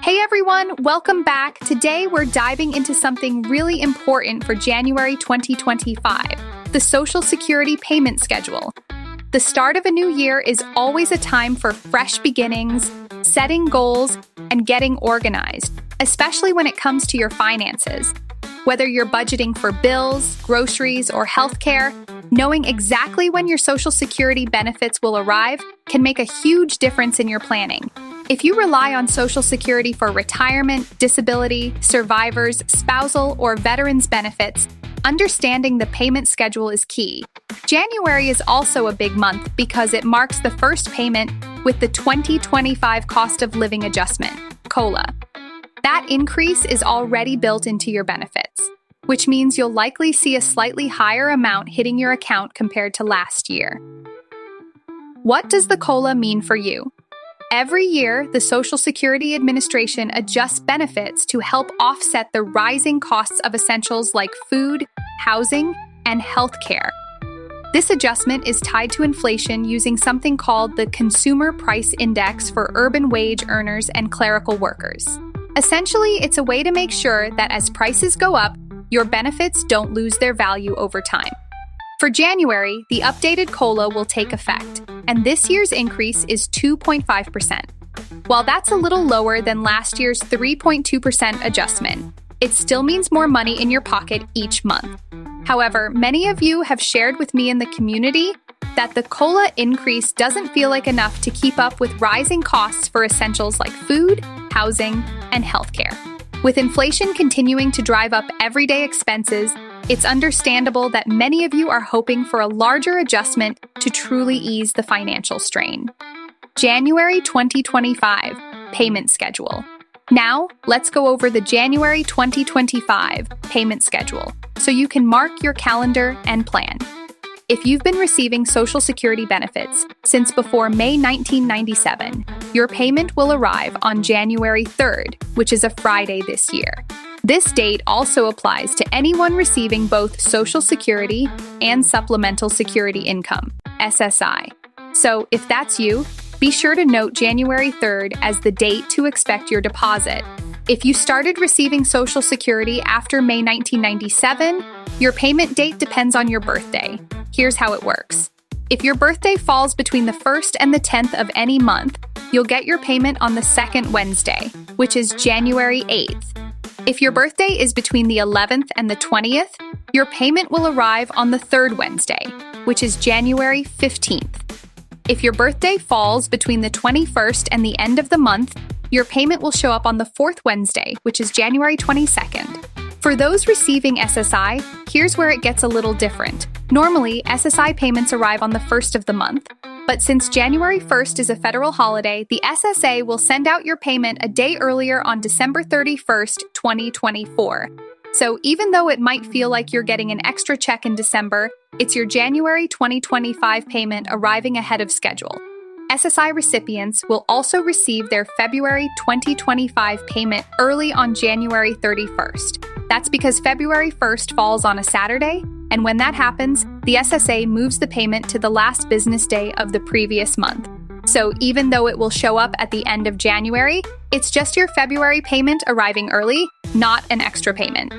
Hey everyone, welcome back. Today we're diving into something really important for January 2025, the Social Security payment schedule. The start of a new year is always a time for fresh beginnings, setting goals, and getting organized, especially when it comes to your finances. Whether you're budgeting for bills, groceries, or healthcare, knowing exactly when your Social Security benefits will arrive can make a huge difference in your planning. If you rely on Social Security for retirement, disability, survivors, spousal, or veterans benefits, understanding the payment schedule is key. January is also a big month because it marks the first payment with the 2025 Cost of Living Adjustment, COLA. That increase is already built into your benefits, which means you'll likely see a slightly higher amount hitting your account compared to last year. What does the COLA mean for you? Every year, the Social Security Administration adjusts benefits to help offset the rising costs of essentials like food, housing, and healthcare. This adjustment is tied to inflation using something called the Consumer Price Index for urban wage earners and clerical workers. Essentially, it's a way to make sure that as prices go up, your benefits don't lose their value over time. For January, the updated COLA will take effect, and this year's increase is 2.5%. While that's a little lower than last year's 3.2% adjustment, it still means more money in your pocket each month. However, many of you have shared with me in the community that the COLA increase doesn't feel like enough to keep up with rising costs for essentials like food, housing, and healthcare. With inflation continuing to drive up everyday expenses, it's understandable that many of you are hoping for a larger adjustment to truly ease the financial strain. January 2025 Payment Schedule. Now, let's go over the January 2025 payment schedule so you can mark your calendar and plan. If you've been receiving Social Security benefits since before May 1997, your payment will arrive on January 3rd, which is a Friday this year. This date also applies to anyone receiving both Social Security and Supplemental Security Income, SSI. So, if that's you, be sure to note January 3rd as the date to expect your deposit. If you started receiving Social Security after May 1997, your payment date depends on your birthday. Here's how it works. If your birthday falls between the 1st and the 10th of any month, you'll get your payment on the second Wednesday, which is January 8th. If your birthday is between the 11th and the 20th, your payment will arrive on the third Wednesday, which is January 15th. If your birthday falls between the 21st and the end of the month, your payment will show up on the fourth Wednesday, which is January 22nd. For those receiving SSI, here's where it gets a little different. Normally, SSI payments arrive on the first of the month, but since January 1st is a federal holiday, the SSA will send out your payment a day earlier on December 31st, 2024. So even though it might feel like you're getting an extra check in December, it's your January 2025 payment arriving ahead of schedule. SSI recipients will also receive their February 2025 payment early on January 31st. That's because February 1st falls on a Saturday, and when that happens, the SSA moves the payment to the last business day of the previous month. So even though it will show up at the end of January, it's just your February payment arriving early, not an extra payment.